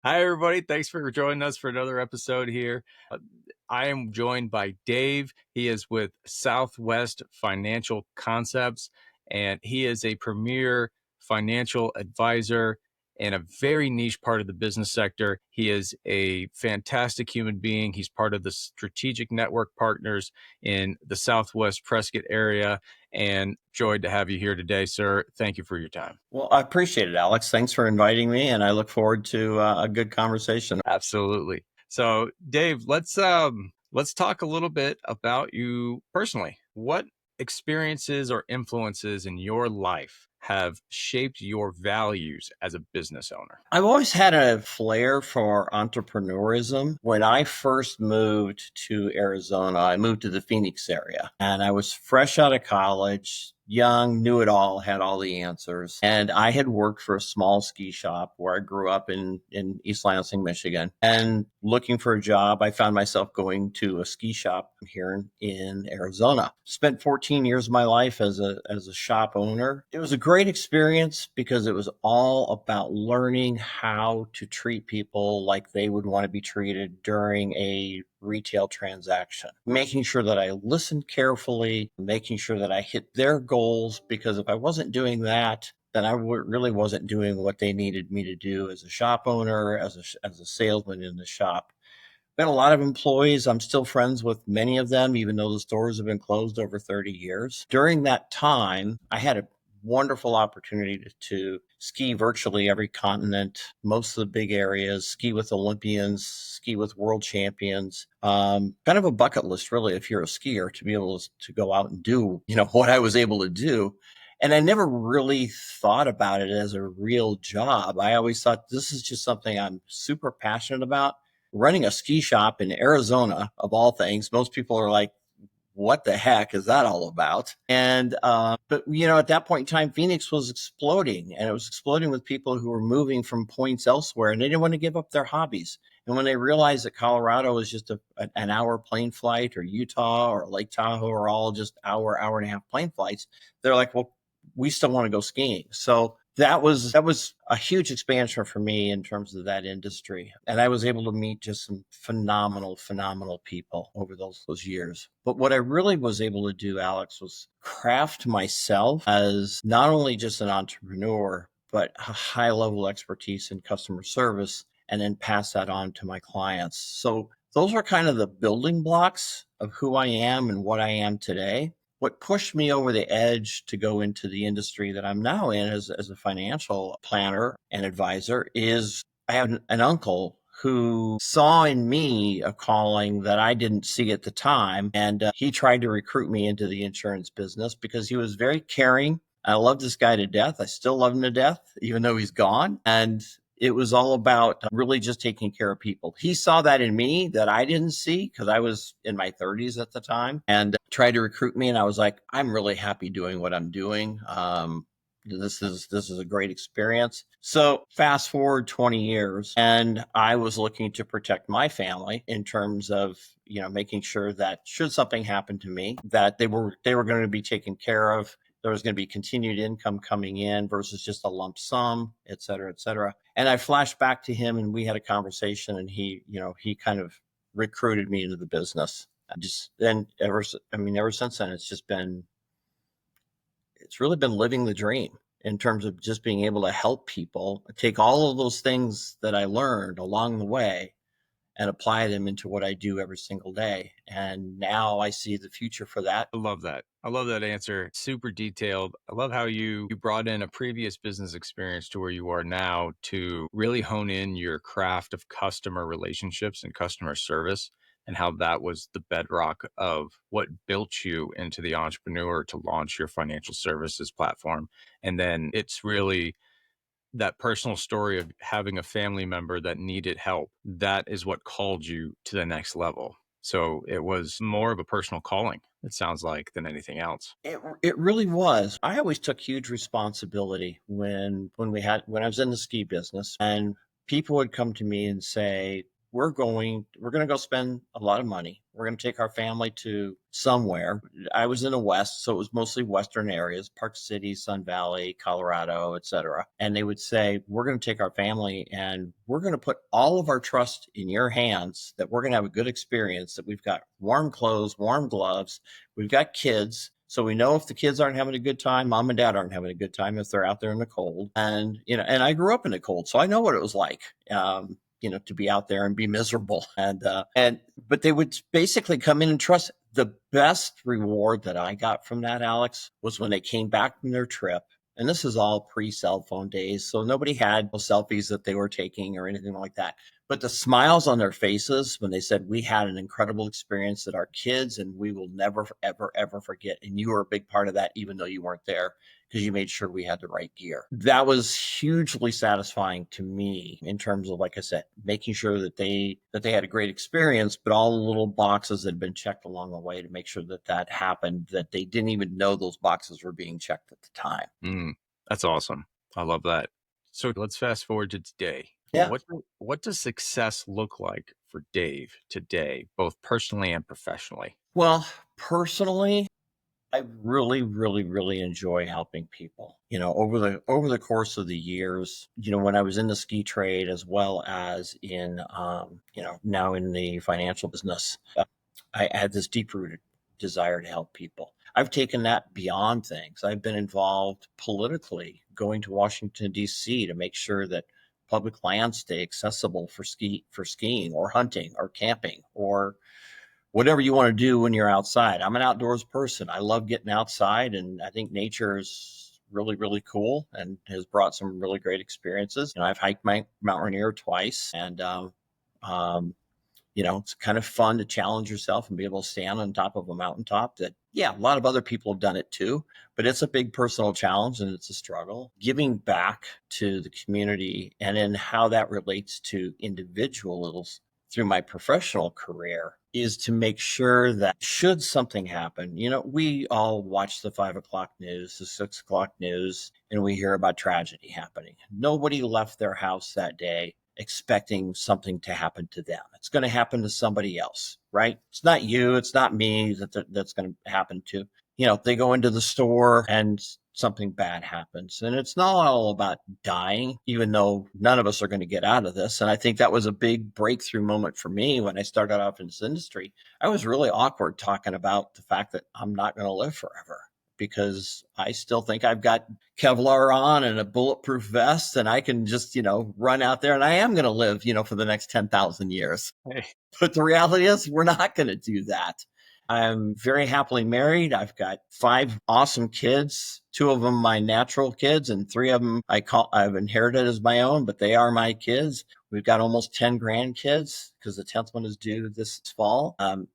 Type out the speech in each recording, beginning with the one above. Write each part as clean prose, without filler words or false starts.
Hi, everybody. Thanks for joining us for another episode here. I am joined by Dave. He is with Southwest Financial Concepts, and he is a premier financial advisor in a very niche part of the business sector. He is a fantastic human being. He's part of the strategic network partners in the Southwest Prescott area. And joyed to have you here today, sir. Thank you for your time. Well, I appreciate it, Alex. Thanks for inviting me, and I look forward to a good conversation. Absolutely. So, Dave, let's talk a little bit about you personally. What experiences or influences in your life have shaped your values as a business owner? I've always had a flair for entrepreneurism. When I first moved to Arizona, I moved to the Phoenix area, and I was fresh out of college, young, knew it all, had all the answers. And I had worked for a small ski shop where I grew up in East Lansing, Michigan. And looking for a job, I found myself going to a ski shop here in Arizona. Spent 14 years of my life as a shop owner. It was a great experience because it was all about learning how to treat people like they would want to be treated during a retail transaction, making sure that I listened carefully, making sure that I hit their goals, because if I wasn't doing that, then really wasn't doing what they needed me to do as a shop owner, as a salesman in the shop. Been a lot of employees. I'm still friends with many of them, even though the stores have been closed over 30 years. During that time, I had a wonderful opportunity to ski virtually every continent, most of the big areas, ski with Olympians, ski with world champions. Kind of a bucket list, really, if you're a skier, to be able to go out and do, what I was able to do. And I never really thought about it as a real job. I always thought this is just something I'm super passionate about. Running a ski shop in Arizona, of all things, most people are like, what the heck is that all about? And, but at that point in time, Phoenix was exploding, and it was exploding with people who were moving from points elsewhere, and they didn't want to give up their hobbies. And when they realized that Colorado was just an hour plane flight, or Utah or Lake Tahoe are all just hour and a half plane flights, they're like, well, we still want to go skiing. So that was a huge expansion for me in terms of that industry. And I was able to meet just some phenomenal people over those years. But what I really was able to do, Alex, was craft myself as not only just an entrepreneur, but a high level expertise in customer service, and then pass that on to my clients. So those are kind of the building blocks of who I am and what I am today. What pushed me over the edge to go into the industry that I'm now in as a financial planner and advisor is I have an uncle who saw in me a calling that I didn't see at the time. And he tried to recruit me into the insurance business because he was very caring. I love this guy to death. I still love him to death, even though he's gone. And it was all about really just taking care of people. He saw that in me that I didn't see because I was in my 30s at the time, and tried to recruit me. And I was like, I'm really happy doing what I'm doing. This is a great experience. So fast forward 20 years, and I was looking to protect my family in terms of making sure that should something happen to me, that they were going to be taken care of. There was going to be continued income coming in versus just a lump sum, et cetera, et cetera. And I flashed back to him, and we had a conversation, and he kind of recruited me into the business. I just then ever since then, it's really been living the dream in terms of just being able to help people take all of those things that I learned along the way and apply them into what I do every single day. And now I see the future for that. I love that. I love that answer. Super detailed. I love how you brought in a previous business experience to where you are now to really hone in your craft of customer relationships and customer service, and how that was the bedrock of what built you into the entrepreneur to launch your financial services platform. And then it's really that personal story of having a family member that needed help. That is what called you to the next level. So it was more of a personal calling, it sounds like, than anything else. It really was. I always took huge responsibility when I was in the ski business, and people would come to me and say, we're going to go spend a lot of money. We're going to take our family to somewhere. I was in the West, so it was mostly Western areas, Park City, Sun Valley, Colorado, etc. And they would say, we're going to take our family and we're going to put all of our trust in your hands that we're going to have a good experience, that we've got warm clothes, warm gloves, we've got kids. So we know if the kids aren't having a good time, mom and dad aren't having a good time if they're out there in the cold. And, and I grew up in the cold, so I know what it was like. To be out there and be miserable. But they would basically come in and trust. The best reward that I got from that, Alex, was when they came back from their trip. And this is all pre-cell phone days, so nobody had selfies that they were taking or anything like that. But the smiles on their faces when they said, we had an incredible experience that our kids and we will never, ever, ever forget. And you were a big part of that, even though you weren't there, because you made sure we had the right gear. That was hugely satisfying to me in terms of, like I said, making sure that they had a great experience, but all the little boxes that had been checked along the way to make sure that happened, that they didn't even know those boxes were being checked at the time. That's awesome. I love that. So let's fast forward to today. Yeah. What does success look like for Dave today, both personally and professionally? Well, personally, I really, really, really enjoy helping people. Over the course of the years, when I was in the ski trade as well as in, now in the financial business, I had this deep rooted desire to help people. I've taken that beyond things. I've been involved politically, going to Washington D.C. to make sure that public lands stay accessible for skiing or hunting or camping or whatever you want to do when you're outside. I'm an outdoors person. I love getting outside, and I think nature is really, really cool and has brought some really great experiences. I've hiked Mount Rainier twice, and it's kind of fun to challenge yourself and be able to stand on top of a mountaintop that, yeah, a lot of other people have done it too, but it's a big personal challenge and it's a struggle. Giving back to the community and in how that relates to individuals through my professional career is to make sure that should something happen, we all watch the 5 o'clock news, the 6 o'clock news, and we hear about tragedy happening. Nobody left their house that day expecting something to happen to them. It's going to happen to somebody else, right? It's not you. It's not me that's going to happen to. They go into the store and something bad happens. And it's not all about dying, even though none of us are going to get out of this. And I think that was a big breakthrough moment for me when I started off in this industry. I was really awkward talking about the fact that I'm not going to live forever, because I still think I've got Kevlar on and a bulletproof vest and I can just, run out there and I am going to live, for the next 10,000 years. Hey. But the reality is we're not going to do that. I'm very happily married. I've got 5 awesome kids, 2 of them my natural kids, and 3 of them I've inherited as my own, but they are my kids. We've got almost 10 grandkids because the 10th one is due this fall. And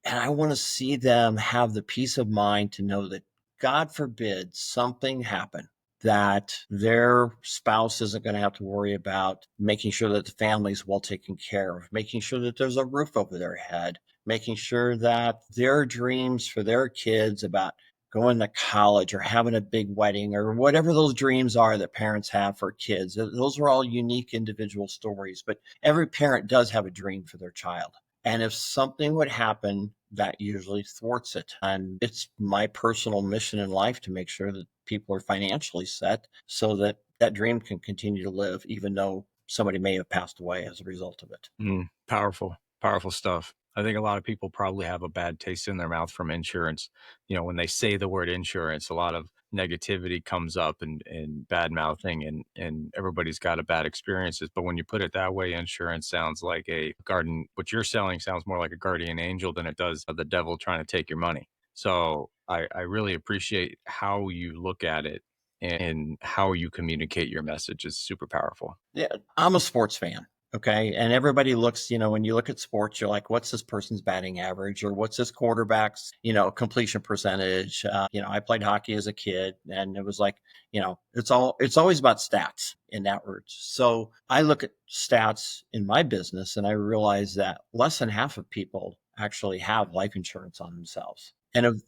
I want to see them have the peace of mind to know that, God forbid, something happen, that their spouse isn't going to have to worry about making sure that the family's well taken care of, making sure that there's a roof over their head, making sure that their dreams for their kids about going to college or having a big wedding or whatever those dreams are that parents have for kids. Those are all unique individual stories, but every parent does have a dream for their child. And if something would happen, that usually thwarts it. And it's my personal mission in life to make sure that people are financially set so that that dream can continue to live, even though somebody may have passed away as a result of it. Powerful, powerful stuff. I think a lot of people probably have a bad taste in their mouth from insurance. When they say the word insurance, a lot of negativity comes up and bad mouthing and everybody's got a bad experiences. But when you put it that way, insurance sounds like a garden. What you're selling sounds more like a guardian angel than it does the devil trying to take your money. So I really appreciate how you look at it and how you communicate your message is super powerful. Yeah, I'm a sports fan. Okay. And everybody looks, when you look at sports, you're like, what's this person's batting average or what's this quarterback's, completion percentage? I played hockey as a kid and it was like, it's always about stats in that word. So I look at stats in my business and I realize that less than half of people actually have life insurance on themselves. And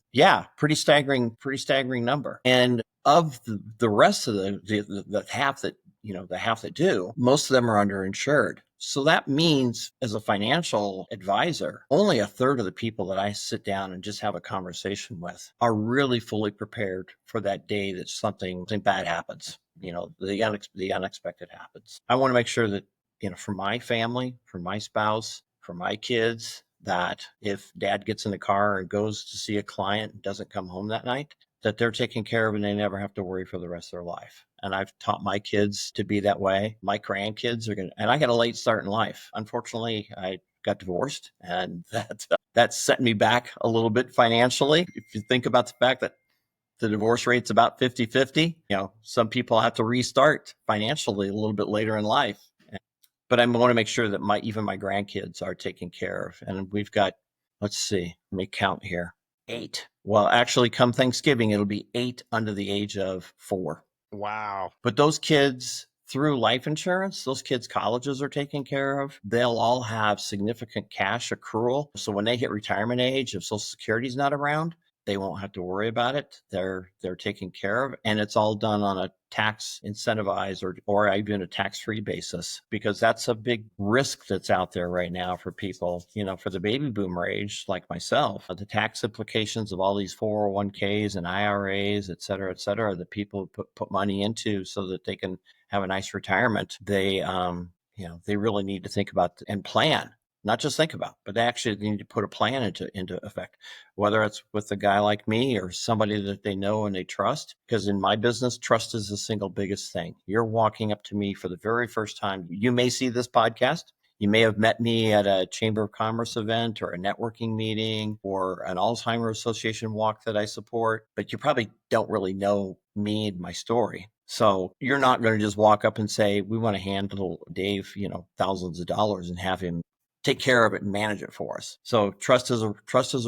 pretty staggering number. And of the rest of the half that the half that do, most of them are underinsured. So that means, as a financial advisor, only a third of the people that I sit down and just have a conversation with are really fully prepared for that day that something bad happens. The unexpected happens. I want to make sure that, for my family, for my spouse, for my kids, that if dad gets in the car and goes to see a client and doesn't come home that night, that they're taken care of and they never have to worry for the rest of their life. And I've taught my kids to be that way. My grandkids are going to, and I got a late start in life. Unfortunately, I got divorced, and that set me back a little bit financially. If you think about the fact that the divorce rate's about 50-50, some people have to restart financially a little bit later in life. But I want to make sure that even my grandkids are taken care of. And we've got, let's see, let me count here. 8. Well, actually, come Thanksgiving, it'll be 8 under the age of 4. Wow. But those kids, through life insurance, those kids' colleges are taken care of. They'll all have significant cash accrual. So when they hit retirement age, if Social Security's not around, they won't have to worry about it. They're taken care of, and it's all done on a tax incentivized or even a tax-free basis, because that's a big risk that's out there right now for people, for the baby boomer age like myself. The tax implications of all these 401ks and IRAs, et cetera, that people put money into so that they can have a nice retirement. They really need to think about and plan. Not just think about, but they actually need to put a plan into effect, whether it's with a guy like me or somebody that they know and they trust. Because in my business, trust is the single biggest thing. You're walking up to me for the very first time. You may see this podcast. You may have met me at a Chamber of Commerce event or a networking meeting or an Alzheimer's Association walk that I support, but you probably don't really know me and my story. So you're not going to just walk up and say, we want to handle Dave, thousands of dollars and have him take care of it and manage it for us. So trust is a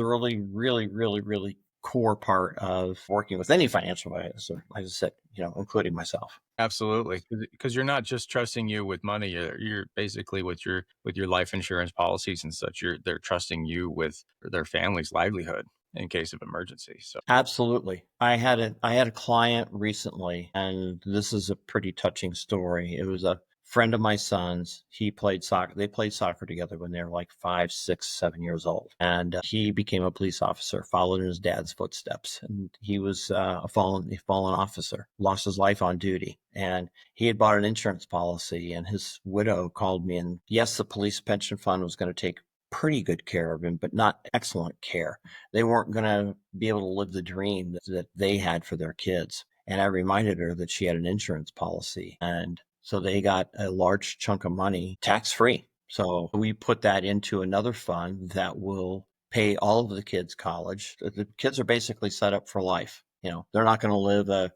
really, really, really, really core part of working with any financial advisor, like I said, including myself. Absolutely, because you're not just trusting you with money. You're basically with your life insurance policies and such. They're trusting you with their family's livelihood in case of emergency. So Absolutely. I had a client recently, and this is a pretty touching story. It was a friend of my son's. He played soccer. They played soccer together when they were like 5, 6, 7 years old. And he became a police officer, followed in his dad's footsteps. And he was a fallen officer, lost his life on duty. And he had bought an insurance policy, and his widow called me. And yes, the police pension fund was going to take pretty good care of him, but not excellent care. They weren't going to be able to live the dream that they had for their kids. And I reminded her that she had an insurance policy. And so they got a large chunk of money tax free. So we put that into another fund that will pay all of the kids' college. The kids are basically set up for life. They're not going to live a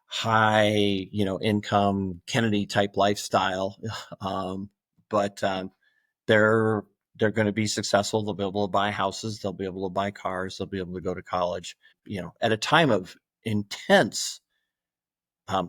high, income Kennedy type lifestyle. But they're going to be successful. They'll be able to buy houses. They'll be able to buy cars. They'll be able to go to college. At a time of intense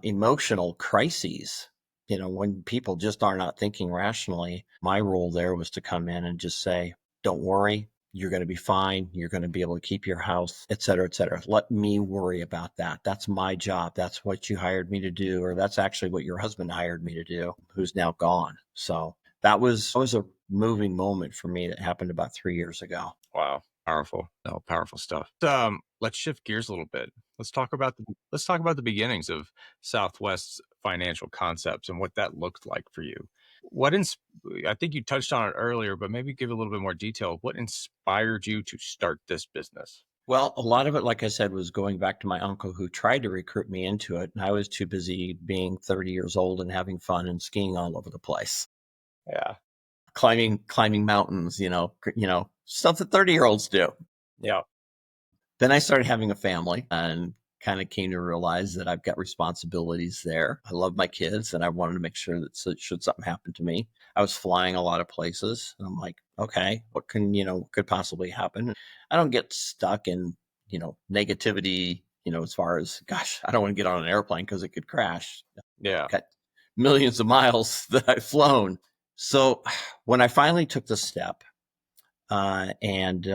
emotional crises, when people just are not thinking rationally, my role there was to come in and just say, don't worry, you're going to be fine. You're going to be able to keep your house, et cetera, et cetera. Let me worry about that. That's my job. That's what you hired me to do, or that's actually what your husband hired me to do, who's now gone. So that was a moving moment for me that happened about 3 years ago. wow, powerful, no, powerful stuff. Let's shift gears a little bit. Let's talk about the beginnings of Southwest's financial concepts and what that looked like for you. What ins- I think you touched on it earlier, but maybe give a little bit more detail. What inspired you to start this business? Well, a lot of it, like I said, was going back to my uncle who tried to recruit me into it. And I was too busy being 30 years old and having fun and skiing all over the place, Yeah, climbing mountains, stuff that 30-year-olds do. yeah, Then I started having a family and kind of came to realize that I've got responsibilities there. I love my kids, and I wanted to make sure that should something happen to me, I was flying a lot of places. And I'm like, okay, what could possibly happen? I don't get stuck in, negativity, as far as, gosh, I don't want to get on an airplane because it could crash. yeah. Got millions of miles that I've flown. So when I finally took the step, and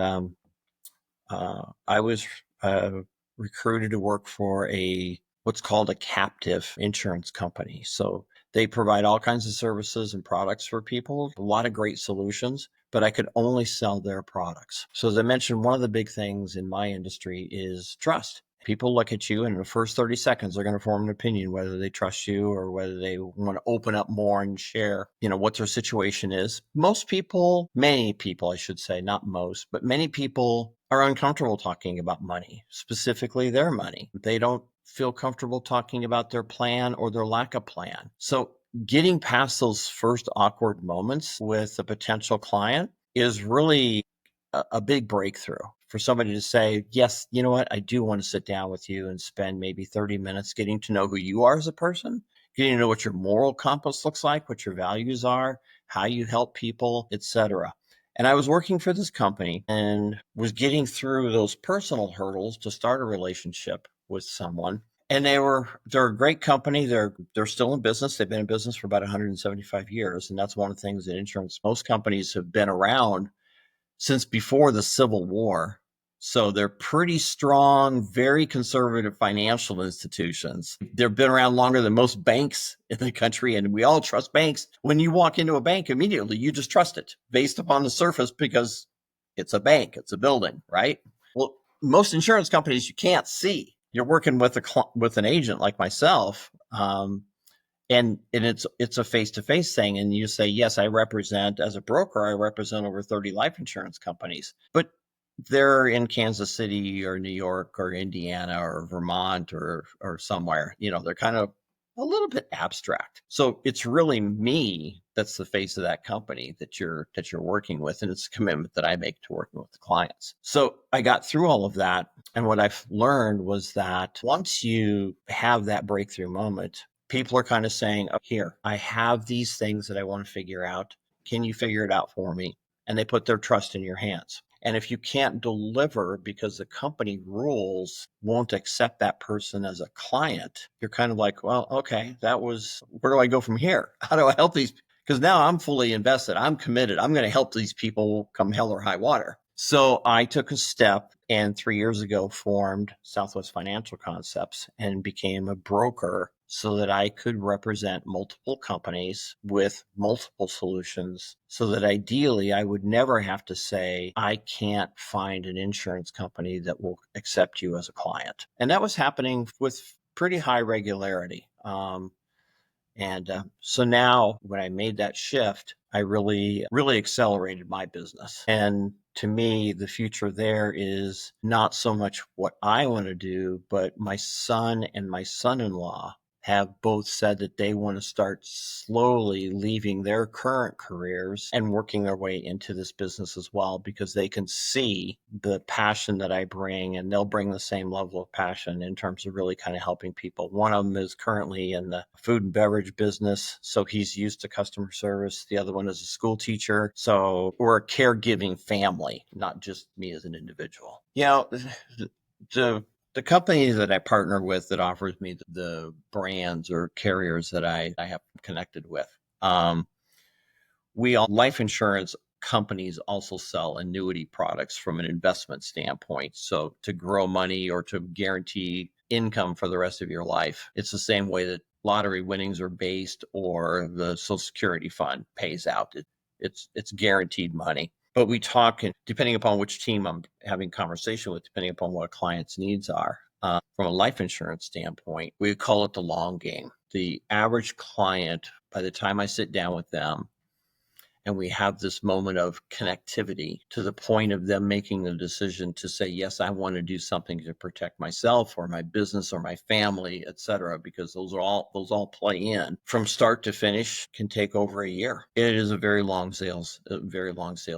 I was recruited to work for what's called a captive insurance company. So They provide all kinds of services and products for people, a lot of great solutions, but I could only sell their products. So, as I mentioned, one of the big things in my industry is trust. People look at you, and in the first 30 seconds, they're going to form an opinion whether they trust you or whether they want to open up more and share, what their situation is. Most people, many people, I should say, not most, but many people are uncomfortable talking about money, specifically their money. They don't feel comfortable talking about their plan or their lack of plan. So, getting past those first awkward moments with a potential client is really a big breakthrough for somebody to say, yes, you know what, I do want to sit down with you and spend maybe 30 minutes getting to know who you are as a person, getting to know what your moral compass looks like, what your values are, how you help people, etc. And I was working for this company and was getting through those personal hurdles to start a relationship with someone. And they're a great company. They're still in business. They've been in business for about 175 years. And that's one of the things in insurance. Most companies have been around since before the Civil War. So they're pretty strong, very conservative financial institutions. They've been around longer than most banks in the country, and we all trust banks. When you walk into a bank, immediately you just trust it based upon the surface because it's a bank, it's a building, right? Well, most insurance companies you can't see. You're working with with an agent like myself, and it's a face-to-face thing, and you say, yes, I represent, as a broker, I represent over 30 life insurance companies, but they're in Kansas City or New York or Indiana or Vermont or somewhere. They're kind of a little bit abstract. So it's really me that's the face of that company that you're working with, and it's a commitment that I make to working with the clients. So I got through all of that, and what I've learned was that once you have that breakthrough moment, people are kind of saying, oh, here, I have these things that I want to figure out. Can you figure it out for me? And they put their trust in your hands. And if you can't deliver because the company rules won't accept that person as a client, you're kind of like, well, okay, where do I go from here? How do I help these? Because now I'm fully invested. I'm committed. I'm going to help these people come hell or high water. So I took a step and 3 years ago formed Southwest Financial Concepts and became a broker so that I could represent multiple companies with multiple solutions so that ideally I would never have to say, I can't find an insurance company that will accept you as a client. And that was happening with pretty high regularity. So now when I made that shift, I really, really accelerated my business. And to me, the future there is not so much what I want to do, but my son and my son-in-law have both said that they want to start slowly leaving their current careers and working their way into this business as well, because they can see the passion that I bring, and they'll bring the same level of passion in terms of really kind of helping people. One of them is currently in the food and beverage business, so he's used to customer service. The other one is a school teacher. So we're a caregiving family, not just me as an individual. The company that I partner with that offers me the brands or carriers that I have connected with, life insurance companies also sell annuity products from an investment standpoint. So to grow money or to guarantee income for the rest of your life, it's the same way that lottery winnings are based or the Social Security fund pays out. It's guaranteed money. But we talk, and depending upon which team I'm having conversation with, depending upon what a client's needs are, from a life insurance standpoint, we call it the long game. The average client, by the time I sit down with them, and we have this moment of connectivity to the point of them making the decision to say, yes, I want to do something to protect myself or my business or my family, et cetera, because those all play in from start to finish, can take over a year. It is a very long sales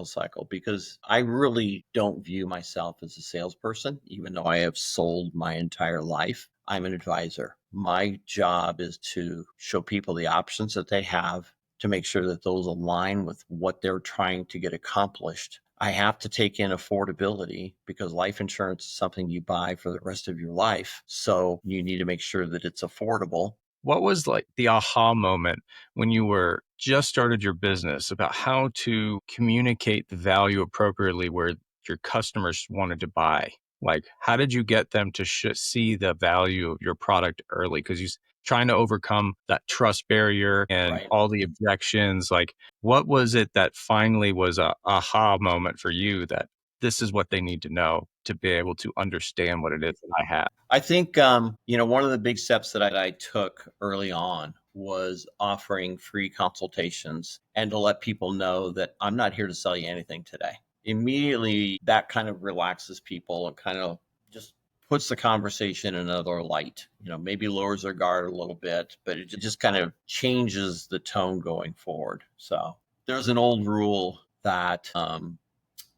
cycle, because I really don't view myself as a salesperson, even though I have sold my entire life. I'm an advisor. My job is to show people the options that they have, to make sure that those align with what they're trying to get accomplished. I have to take in affordability, because life insurance is something you buy for the rest of your life. So you need to make sure that it's affordable. What was like the aha moment when you were just started your business about how to communicate the value appropriately where your customers wanted to buy? Like, how did you get them to see the value of your product early? Because trying to overcome that trust barrier and Right. all the objections. Like, what was it that finally was a aha moment for you that this is what they need to know to be able to understand what it is that I have? I think, one of the big steps that I took early on was offering free consultations and to let people know that I'm not here to sell you anything today. Immediately, that kind of relaxes people and kind of just puts the conversation in another light. Maybe lowers their guard a little bit, but it just kind of changes the tone going forward. So there's an old rule that, and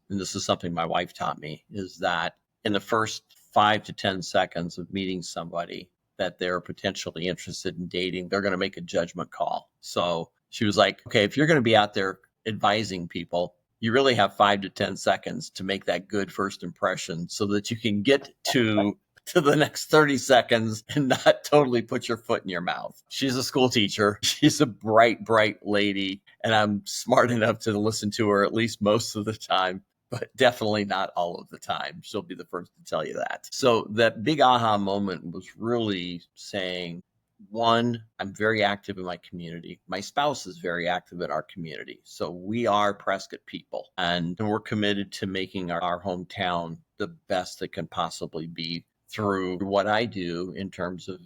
this is something my wife taught me, is that in the first 5 to 10 seconds of meeting somebody that they're potentially interested in dating, they're going to make a judgment call. So she was like, okay, if you're going to be out there advising people, you really have 5 to 10 seconds to make that good first impression so that you can get to the next 30 seconds and not totally put your foot in your mouth. She's a school teacher. She's a bright, bright lady. And I'm smart enough to listen to her at least most of the time, but definitely not all of the time. She'll be the first to tell you that. So that big aha moment was really saying, one, I'm very active in my community. My spouse is very active in our community. So we are Prescott people, and we're committed to making our hometown the best it can possibly be through what I do in terms of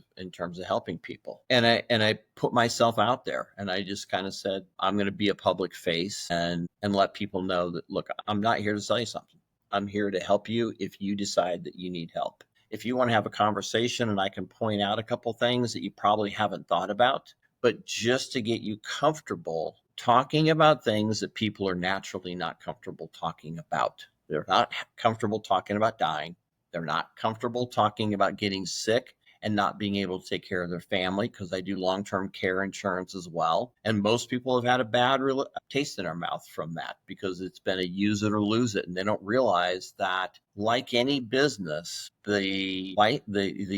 helping people. And I put myself out there, and I just kind of said, I'm going to be a public face and let people know that, look, I'm not here to sell you something. I'm here to help you if you decide that you need help. If you want to have a conversation and I can point out a couple things that you probably haven't thought about, but just to get you comfortable talking about things that people are naturally not comfortable talking about. They're not comfortable talking about dying. They're not comfortable talking about getting sick and not being able to take care of their family, because I do long-term care insurance as well. And most people have had a bad taste in their mouth from that because it's been a use it or lose it. And they don't realize that, like any business, the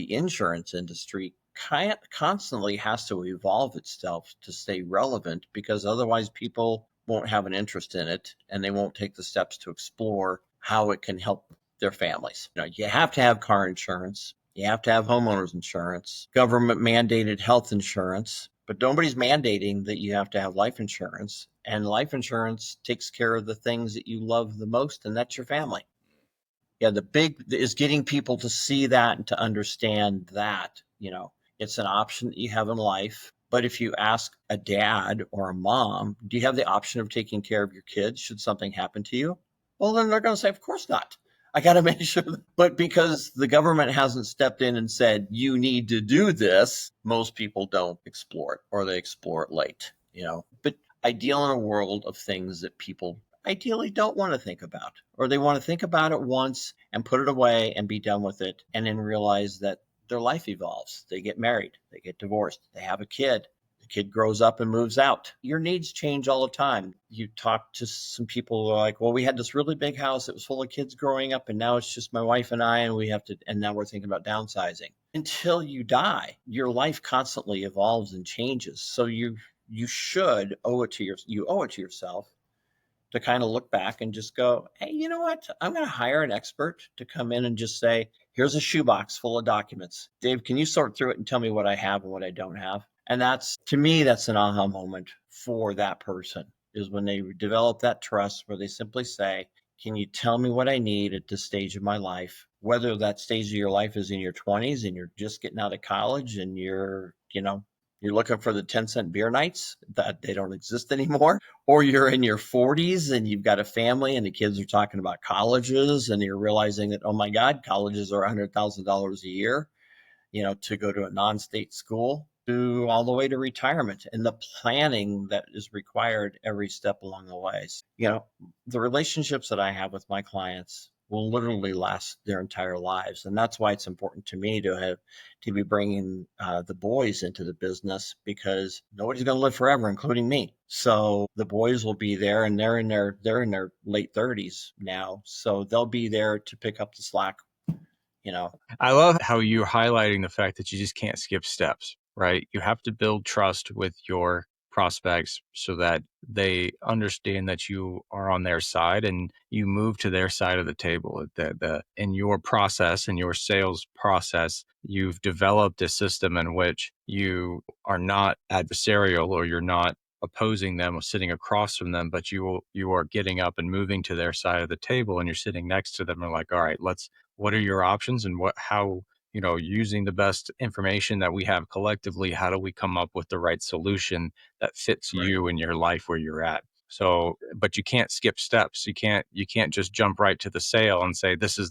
insurance industry constantly has to evolve itself to stay relevant, because otherwise people won't have an interest in it and they won't take the steps to explore how it can help their families. You have to have car insurance. You have to have homeowners insurance, government mandated health insurance, but nobody's mandating that you have to have life insurance. And life insurance takes care of the things that you love the most, and that's your family. Yeah, the big is getting people to see that and to understand that, it's an option that you have in life. But if you ask a dad or a mom, do you have the option of taking care of your kids should something happen to you? Well, then they're going to say, of course not. I got to make sure. But because the government hasn't stepped in and said, you need to do this, most people don't explore it, or they explore it late. But I deal in a world of things that people ideally don't want to think about, or they want to think about it once and put it away and be done with it, and then realize that their life evolves. They get married, they get divorced, they have a kid. The kid grows up and moves out. Your needs change all the time. You talk to some people who are like, well, we had this really big house that was full of kids growing up, and now it's just my wife and I, and now we're thinking about downsizing. Until you die, your life constantly evolves and changes. So you should owe it to yourself to kind of look back and just go, hey, you know what? I'm going to hire an expert to come in and just say, here's a shoebox full of documents. Dave, can you sort through it and tell me what I have and what I don't have? And to me, that's an aha moment for that person, is when they develop that trust where they simply say, can you tell me what I need at this stage of my life? Whether that stage of your life is in your 20s and you're just getting out of college and you're looking for the 10-cent beer nights that they don't exist anymore, or you're in your 40s and you've got a family and the kids are talking about colleges and you're realizing that, oh my God, colleges are $100,000 a year, to go to a non-state school, to all the way to retirement, and the planning that is required every step along the ways. The relationships that I have with my clients will literally last their entire lives. And that's why it's important to me to be bringing the boys into the business, because nobody's going to live forever, including me. So the boys will be there, and they're in their late 30s now. So they'll be there to pick up the slack. I love how you're highlighting the fact that you just can't skip steps, right? You have to build trust with your prospects so that they understand that you are on their side and you move to their side of the table. In your process, in your sales process, you've developed a system in which you are not adversarial, or you're not opposing them or sitting across from them, but you are getting up and moving to their side of the table, and you're sitting next to them and like, all right, what are your options, and how, using the best information that we have collectively, how do we come up with the right solution that fits Right. you and your life where you're at? So, but you can't skip steps. You can't just jump right to the sale and say, this is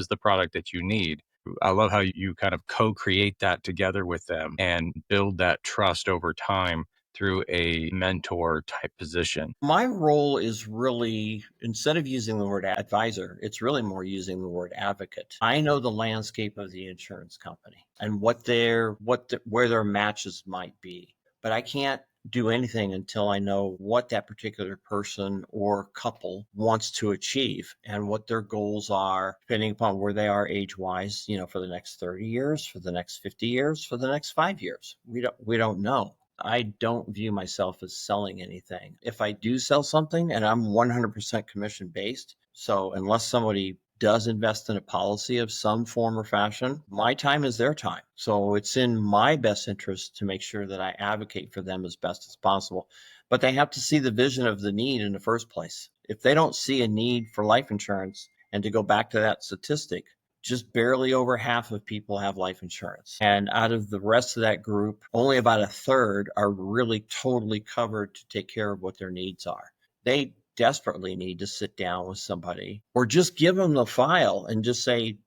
the product that you need. I love how you kind of co-create that together with them and build that trust over time through a mentor type position. My role is really, instead of using the word advisor, it's really more using the word advocate. I know the landscape of the insurance company and where their matches might be, but I can't do anything until I know what that particular person or couple wants to achieve and what their goals are, depending upon where they are age wise, for the next 30 years, for the next 50 years, for the next 5 years. We don't know. I don't view myself as selling anything. If I do sell something, and I'm 100% commission based, so unless somebody does invest in a policy of some form or fashion, my time is their time. So it's in my best interest to make sure that I advocate for them as best as possible. But they have to see the vision of the need in the first place. If they don't see a need for life insurance, and to go back to that statistic, just barely over half of people have life insurance. And out of the rest of that group, only about a third are really totally covered to take care of what their needs are. They desperately need to sit down with somebody or just give them the file and just say,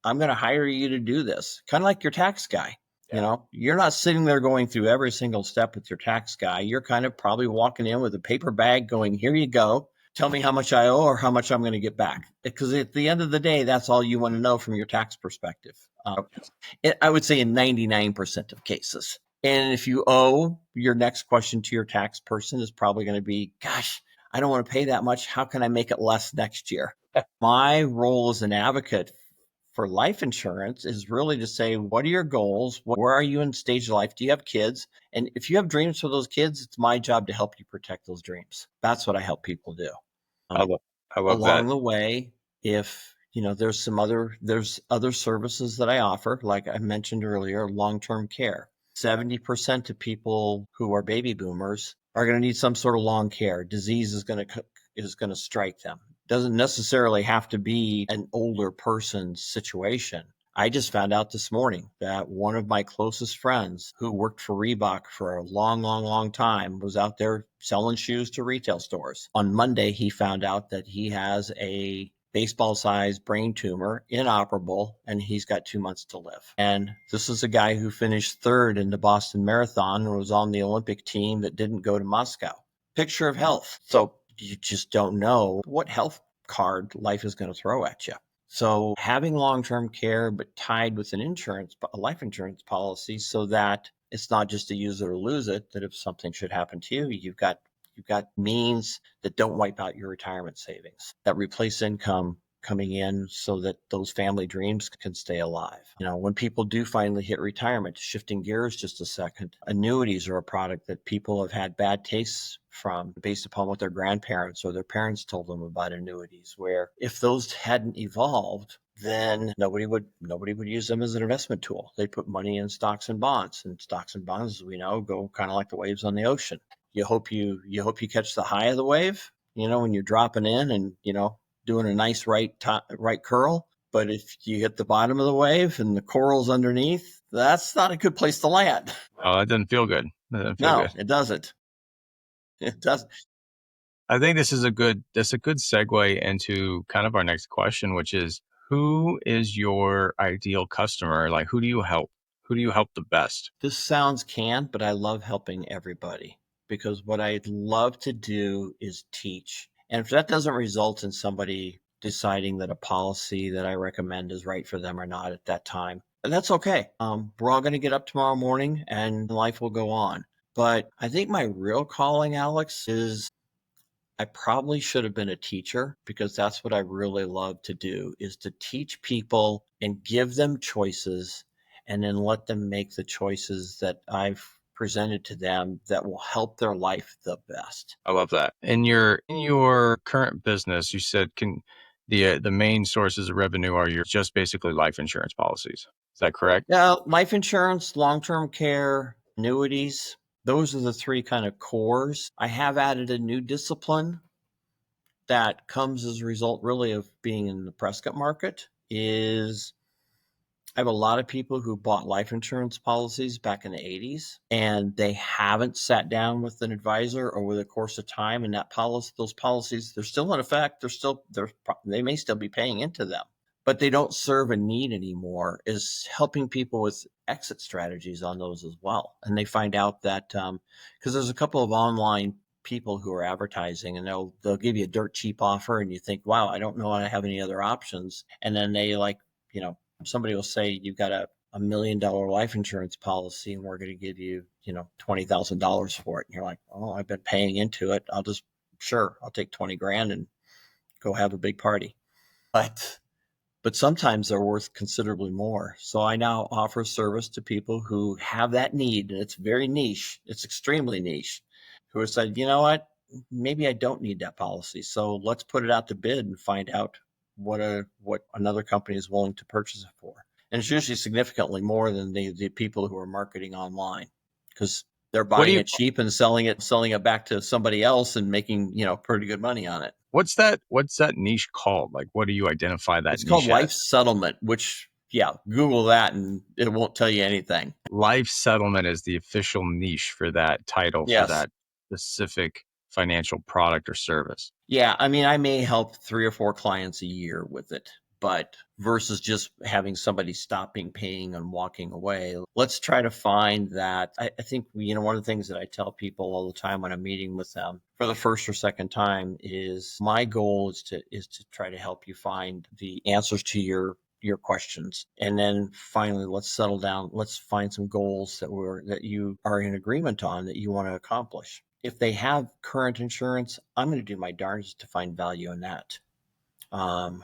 I'm going to hire you to do this. Kind of like your tax guy. Yeah. You're not sitting there going through every single step with your tax guy. You're kind of probably walking in with a paper bag going, here you go. Tell me how much I owe or how much I'm going to get back. Because at the end of the day, that's all you want to know from your tax perspective. I would say in 99% of cases. And if you owe, your next question to your tax person is probably going to be, gosh, I don't want to pay that much. How can I make it less next year? My role as an advocate for life insurance is really to say, what are your goals? Where are you in stage of life? Do you have kids? And if you have dreams for those kids, it's my job to help you protect those dreams. That's what I help people do. I Um, love, I love that. Along the way, if there's other services that I offer, like I mentioned earlier, long-term care. 70% of people who are baby boomers are going to need some sort of long care. Disease is going to strike them. Doesn't necessarily have to be an older person's situation. I just found out this morning that one of my closest friends who worked for Reebok for a long, long, long time was out there selling shoes to retail stores. On Monday, he found out that he has a baseball sized brain tumor, inoperable, and he's got 2 months to live. And this is a guy who finished third in the Boston Marathon and was on the Olympic team that didn't go to Moscow. Picture of health. So you just don't know what health card life is going to throw at you. So having long-term care, but tied with a life insurance policy, so that it's not just a use it or lose it, that if something should happen to you, you've got means that don't wipe out your retirement savings, that replace income coming in so that those family dreams can stay alive. When people do finally hit retirement, shifting gears just a second, annuities are a product that people have had bad tastes from based upon what their grandparents or their parents told them about annuities, where if those hadn't evolved, then nobody would use them as an investment tool. They put money in stocks and bonds, and stocks and bonds, as we know, go kind of like the waves on the ocean. You hope you catch the high of the wave, when you're dropping in and, doing a nice right curl. But if you hit the bottom of the wave and the coral's underneath, that's not a good place to land. Oh, that doesn't feel good. That doesn't feel No, good. it doesn't. It doesn't. I think that's a good segue into kind of our next question, which is, who is your ideal customer? Like, who do you help? Who do you help the best? This sounds canned, but I love helping everybody, because what I'd love to do is teach. And if that doesn't result in somebody deciding that a policy that I recommend is right for them or not at that time, that's okay. We're all going to get up tomorrow morning and life will go on. But I think my real calling, Alex, is I probably should have been a teacher, because that's what I really love to do, is to teach people and give them choices and then let them make the choices that I've presented to them that will help their life the best. I love that. In your current business, you said the main sources of revenue are your just basically life insurance policies. Is that correct? Now, life insurance, long-term care, annuities, those are the three kind of cores. I have added a new discipline that comes as a result really of being in the Prescott market is I have a lot of people who bought life insurance policies back in the 80s and they haven't sat down with an advisor over the course of time, and those policies, they're still in effect. They may still be paying into them, but they don't serve a need anymore, is helping people with exit strategies on those as well. And they find out that because there's a couple of online people who are advertising, and they'll give you a dirt cheap offer and you think, wow, I don't know I have any other options. And then they somebody will say, you've got a $1 million life insurance policy and we're going to give you, $20,000 for it. And you're like, oh, I've been paying into it. I'll take 20 grand and go have a big party. But sometimes they're worth considerably more. So I now offer service to people who have that need, and it's very niche. It's extremely niche, who have said, you know what, maybe I don't need that policy. So let's put it out to bid and find out what another company is willing to purchase it for. And it's usually significantly more than the people who are marketing online, because they're What do buying you it cheap and selling it back to somebody else and making, pretty good money on it. what's that niche called? Like, what do you identify that It's called niche as? life settlement, which, yeah, Google that and it won't tell you anything. Life settlement is the official niche for that title for Yes. that specific financial product or service. Yeah. I mean, I may help 3 or 4 clients a year with it, but versus just having somebody stopping paying and walking away, let's try to find that. I think, one of the things that I tell people all the time when I'm meeting with them for the first or second time is my goal is to try to help you find the answers to your questions. And then finally, let's settle down. Let's find some goals that you are in agreement on that you want to accomplish. If they have current insurance, I'm going to do my darndest to find value in that. Um,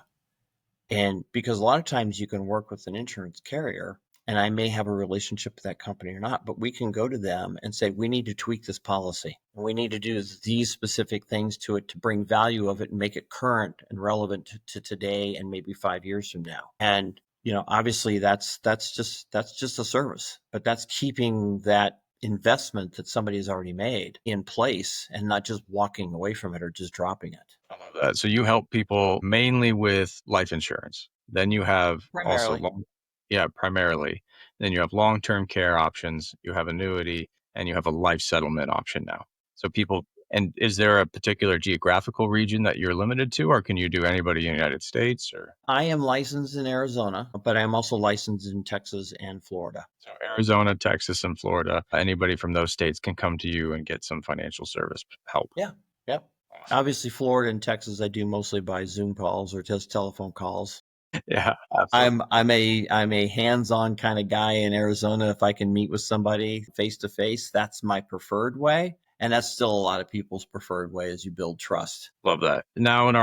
and because a lot of times you can work with an insurance carrier, and I may have a relationship with that company or not, but we can go to them and say, we need to tweak this policy. We need to do these specific things to it to bring value of it and make it current and relevant to today and maybe 5 years from now. And, obviously that's just a service, but that's keeping that investment that somebody has already made in place and not just walking away from it or just dropping it. I love that. So you help people mainly with life insurance. Then you have also Primarily. yeah, primarily. Then you have long-term care options, you have annuity, and you have a life settlement option now. So people, and is there a particular geographical region that you're limited to, or can you do anybody in the United States or? I am licensed in Arizona, but I'm also licensed in Texas and Florida. So Arizona, Texas, and Florida, anybody from those states can come to you and get some financial service help. Yeah. Yep. Awesome. Obviously, Florida and Texas, I do mostly by Zoom calls or just telephone calls. Yeah, absolutely. I'm a hands-on kind of guy in Arizona. If I can meet with somebody face to face, that's my preferred way. And that's still a lot of people's preferred way as you build trust. Love that. Now, in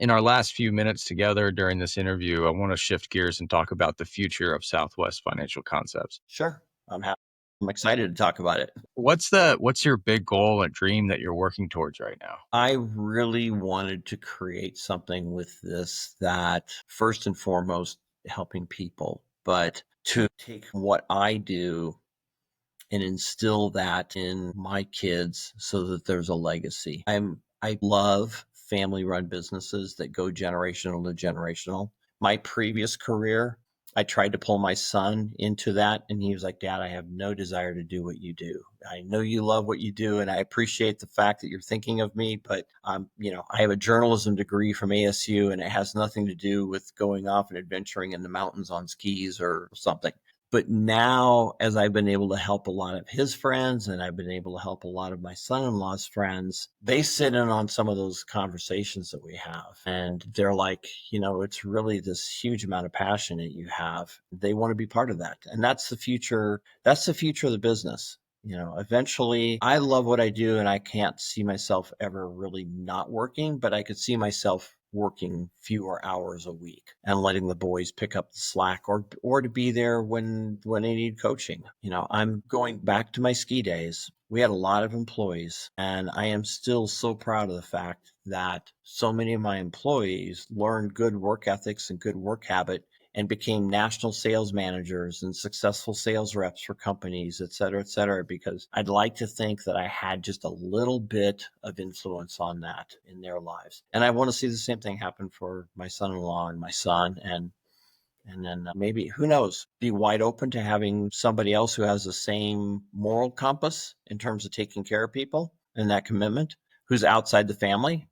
our last few minutes together during this interview, I want to shift gears and talk about the future of Southwest Financial Concepts. Sure. I'm excited to talk about it. What's your big goal and dream that you're working towards right now? I really wanted to create something with this that first and foremost helping people, but to take what I do and instill that in my kids so that there's a legacy. I love family run businesses that go generational to generational. My previous career, I tried to pull my son into that, and he was like, Dad, I have no desire to do what you do. I know you love what you do, and I appreciate the fact that you're thinking of me, but I have a journalism degree from ASU, and it has nothing to do with going off and adventuring in the mountains on skis or something. But now, as I've been able to help a lot of his friends and I've been able to help a lot of my son-in-law's friends, they sit in on some of those conversations that we have. And they're like, it's really this huge amount of passion that you have. They want to be part of that. And that's the future. That's the future of the business. Eventually I love what I do and I can't see myself ever really not working, but I could see myself working fewer hours a week and letting the boys pick up the slack, or to be there when they need coaching. I'm going back to my ski days. We had a lot of employees, and I am still so proud of the fact that so many of my employees learned good work ethics and good work habit and became national sales managers and successful sales reps for companies, et cetera, because I'd like to think that I had just a little bit of influence on that in their lives. And I want to see the same thing happen for my son-in-law and my son. And then maybe, who knows, be wide open to having somebody else who has the same moral compass in terms of taking care of people and that commitment, who's outside the family.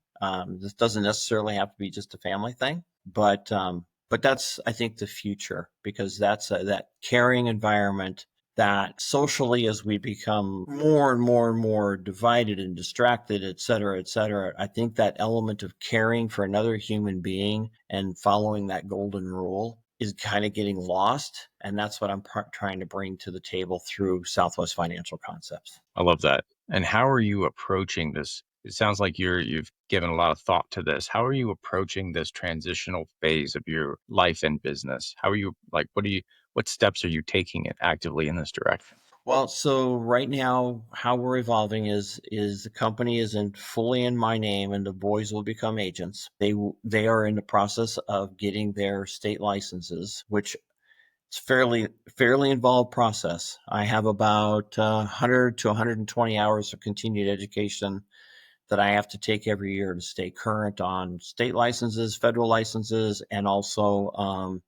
This doesn't necessarily have to be just a family thing, but that's, I think, the future, because that's that caring environment that socially, as we become more and more and more divided and distracted, et cetera, I think that element of caring for another human being and following that golden rule is kind of getting lost. And that's what I'm trying to bring to the table through Southwest Financial Concepts. I love that. And how are you approaching this? It sounds like you've given a lot of thought to this. How are you approaching this transitional phase of your life and business? How are you, like, what steps are you taking it actively in this direction? Well, so right now, how we're evolving is the company is fully in my name, and the boys will become agents. They are in the process of getting their state licenses, which it's fairly involved process. I have about 100 to 120 hours of continued education that I have to take every year to stay current on state licenses, federal licenses, and also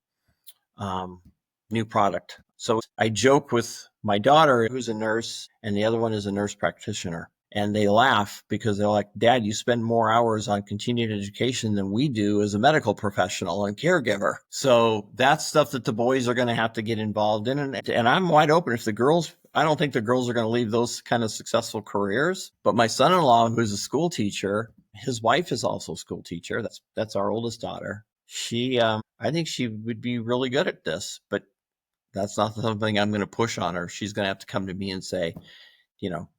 um, new product. So I joke with my daughter, who's a nurse, and the other one is a nurse practitioner. And they laugh because they're like, Dad, you spend more hours on continued education than we do as a medical professional and caregiver. So that's stuff that the boys are going to have to get involved in. And I'm wide open. If the girls, I don't think the girls are going to leave those kind of successful careers. But my son-in-law, who's a school teacher, his wife is also a school teacher. That's our oldest daughter. I think she would be really good at this, but that's not something I'm going to push on her. She's going to have to come to me and say,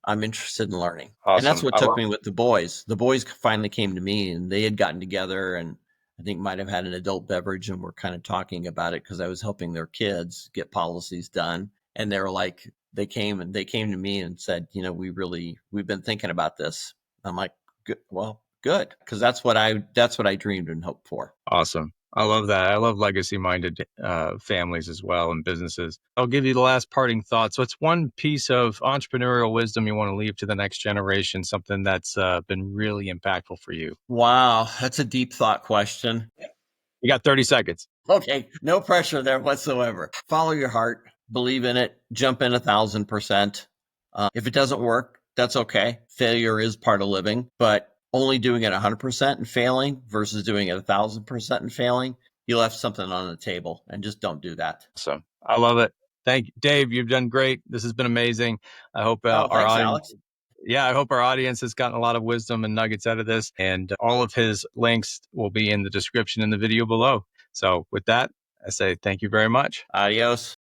I'm interested in learning. And that's Awesome. what took me with the boys. The boys finally came to me, and they had gotten together, and I think might have had an adult beverage, and we're kind of talking about it because I was helping their kids get policies done. And they were like, they came to me and said, we've been thinking about this. I'm like, good. Well, good. Cause that's what I dreamed and hoped for. Awesome. I love that. I love legacy minded families as well and businesses. I'll give you the last parting thoughts. What's one piece of entrepreneurial wisdom you want to leave to the next generation? Something that's been really impactful for you. Wow. That's a deep thought question. You got 30 seconds. Okay. No pressure there whatsoever. Follow your heart, believe in it, jump in 1,000%. If it doesn't work, that's okay. Failure is part of living, but only doing it 100% and failing versus doing it 1,000% and failing, you left something on the table, and just don't do that. So I love it. Thank you, Dave. You've done great. This has been amazing. I hope Oh, our thanks, audience, Alex. yeah, I hope our audience has gotten a lot of wisdom and nuggets out of this. And all of his links will be in the description in the video below. So with that, I say thank you very much. Adios.